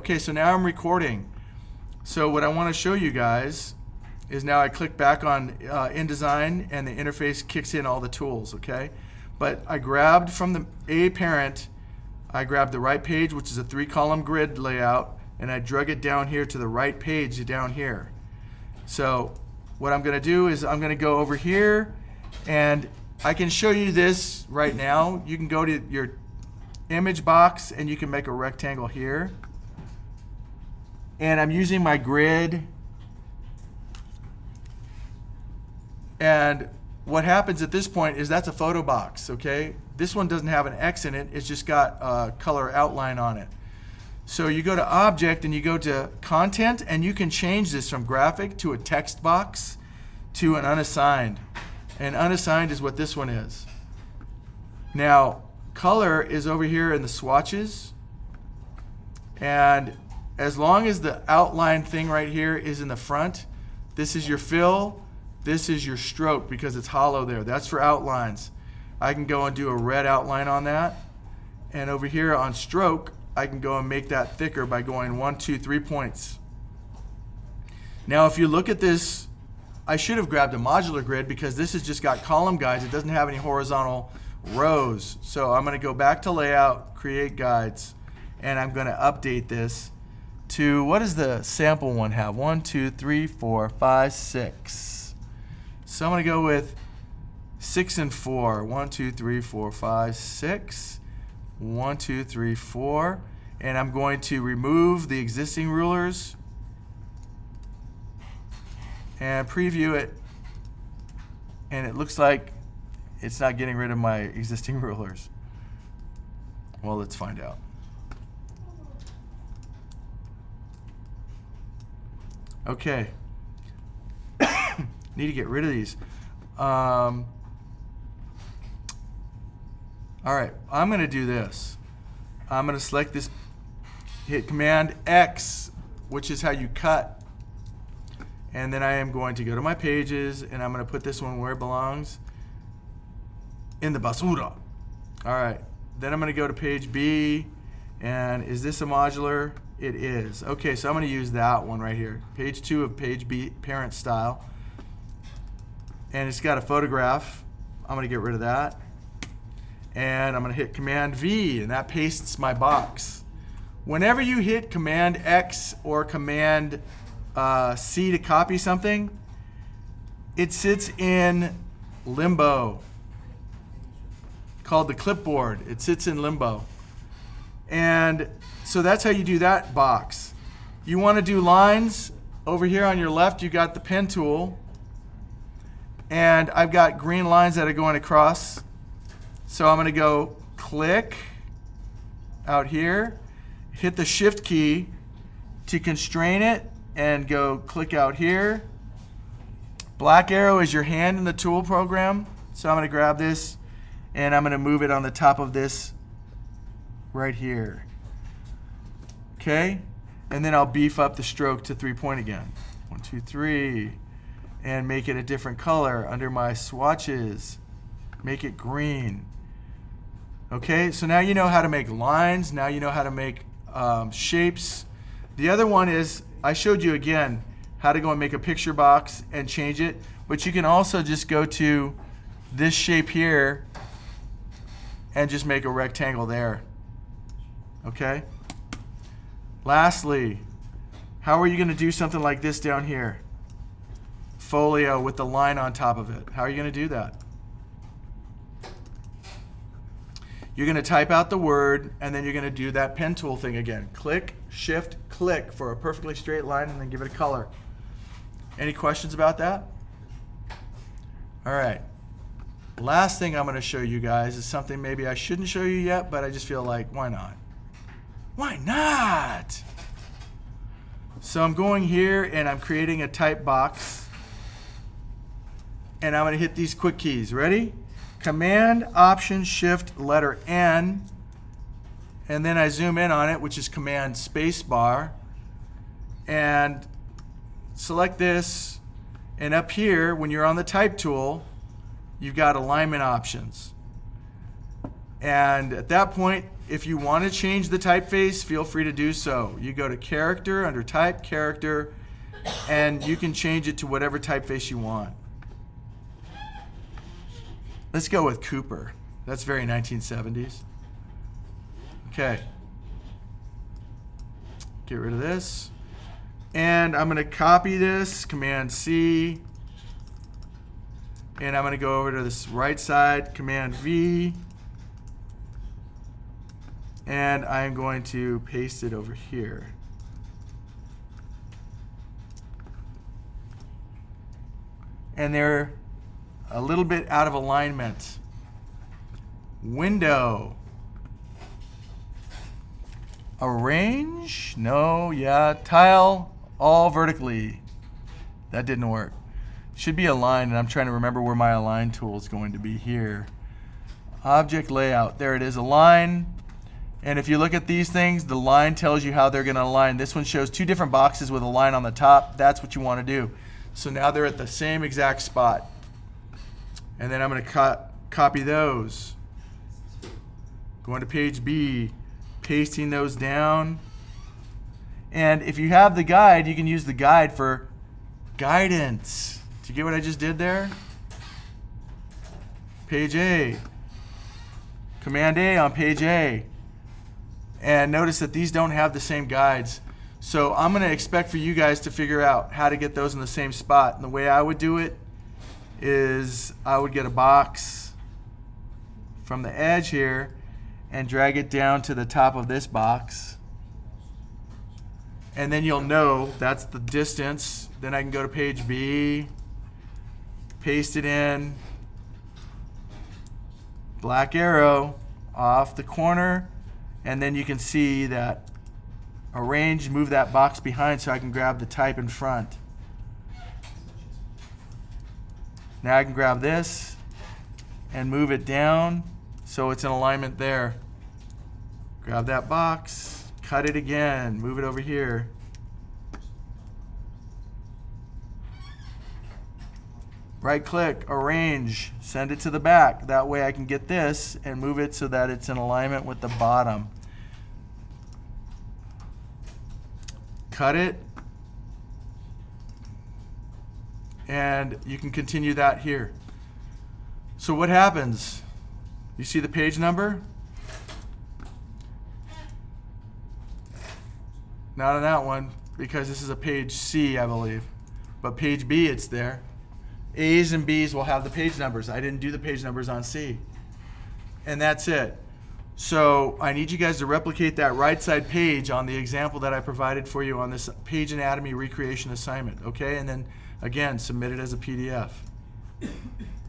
Okay, so now I'm recording. So what I want to show you guys is now I click back on InDesign and the interface kicks in all the tools, okay? But I grabbed from the A parent, I grabbed the right page, which is a 3-column grid layout, and I drug it down here to the right page down here. So what I'm going to do is I'm going to go over here, and I can show you this right now. You can go to your image box and you can make a rectangle here. And I'm using my grid. And what happens at this point is that's a photo box, okay? This one doesn't have an X in it. It's just got a color outline on it. So you go to Object and you go to Content, and you can change this from graphic to a text box to an unassigned. And unassigned is what this one is. Now, color is over here in the swatches. And as long as the outline thing right here is in the front, this is your fill, this is your stroke because it's hollow there. That's for outlines. I can go and do a red outline on that. And over here on stroke, I can go and make that thicker by going 1, 2, 3 points. Now if you look at this, I should have grabbed a modular grid because this has just got column guides. It doesn't have any horizontal rows. So I'm going to go back to layout, create guides, and I'm going to update this to, what does the sample one have? 1, 2, 3, 4, 5, 6. So I'm going to go with 6 and 4. 1, 2, 3, 4, 5, 6. 1, 2, 3, 4. And I'm going to remove the existing rulers and preview it. And it looks like it's not getting rid of my existing rulers. Well, let's find out. Okay. Need to get rid of these. All right, I'm going to do this. I'm going to select this, hit Command X, which is how you cut. And then I am going to go to my pages, and I'm going to put this one where it belongs, in the basura. All right, then I'm going to go to page B, and is this a modular? It is. Okay, so I'm going to use that one right here. Page 2 of page B, parent style. And it's got a photograph. I'm going to get rid of that. And I'm going to hit Command V, and that pastes my box. Whenever you hit Command X or Command C to copy something, it sits in limbo, called the clipboard. It sits in limbo. And so that's how you do that box. You want to do lines. Over here on your left, you got the pen tool. And I've got green lines that are going across. So I'm going to go click out here, hit the Shift key to constrain it, and go click out here. Black arrow is your hand in the tool program. So I'm going to grab this, and I'm going to move it on the top of this right here. Okay? And then I'll beef up the stroke to 3-point again. 1, 2, 3. And make it a different color under my swatches. Make it green. Okay, so now you know how to make lines. Now you know how to make shapes. The other one is, I showed you again how to go and make a picture box and change it. But you can also just go to this shape here and just make a rectangle there. Okay? Lastly, how are you going to do something like this down here? Folio with the line on top of it. How are you going to do that? You're going to type out the word, and then you're going to do that pen tool thing again. Click, shift, click for a perfectly straight line, and then give it a color. Any questions about that? All right. Last thing I'm going to show you guys is something maybe I shouldn't show you yet, but I just feel like, why not? Why not? So I'm going here, and I'm creating a type box. And I'm going to hit these quick keys. Ready? Command, Option, Shift, letter N. And then I zoom in on it, which is Command Space Bar. And select this. And up here, when you're on the Type tool, you've got alignment options. And at that point, if you want to change the typeface, feel free to do so. You go to character, under type, character, and you can change it to whatever typeface you want. Let's go with Cooper. That's very 1970s. Okay. Get rid of this. And I'm going to copy this, Command C. And I'm going to go over to this right side, Command V. And I'm going to paste it over here. And they're a little bit out of alignment. Window. Arrange? No, yeah. Tile, all vertically. That didn't work. Should be aligned, and I'm trying to remember where my align tool is going to be here. Object layout. There it is, align. And if you look at these things, the line tells you how they're going to align. This one shows two different boxes with a line on the top. That's what you want to do. So now they're at the same exact spot. And then I'm going to copy those. Going to page B, pasting those down. And if you have the guide, you can use the guide for guidance. Do you get what I just did there? Page A. Command A on page A. And notice that these don't have the same guides. So I'm going to expect for you guys to figure out how to get those in the same spot. And the way I would do it is I would get a box from the edge here and drag it down to the top of this box. And then you'll know that's the distance. Then I can go to page B, paste it in, black arrow off the corner, and then you can see that arrange, move that box behind so I can grab the type in front. Now I can grab this and move it down so it's in alignment there. Grab that box, cut it again, move it over here. Right click, arrange, send it to the back. That way I can get this and move it so that it's in alignment with the bottom. Cut it. And you can continue that here. So what happens? You see the page number? Not on that one, because this is a page C, I believe. But page B, it's there. A's and B's will have the page numbers. I didn't do the page numbers on C. And that's it. So I need you guys to replicate that right side page on the example that I provided for you on this page anatomy recreation assignment, okay? And then, again, submit it as a PDF.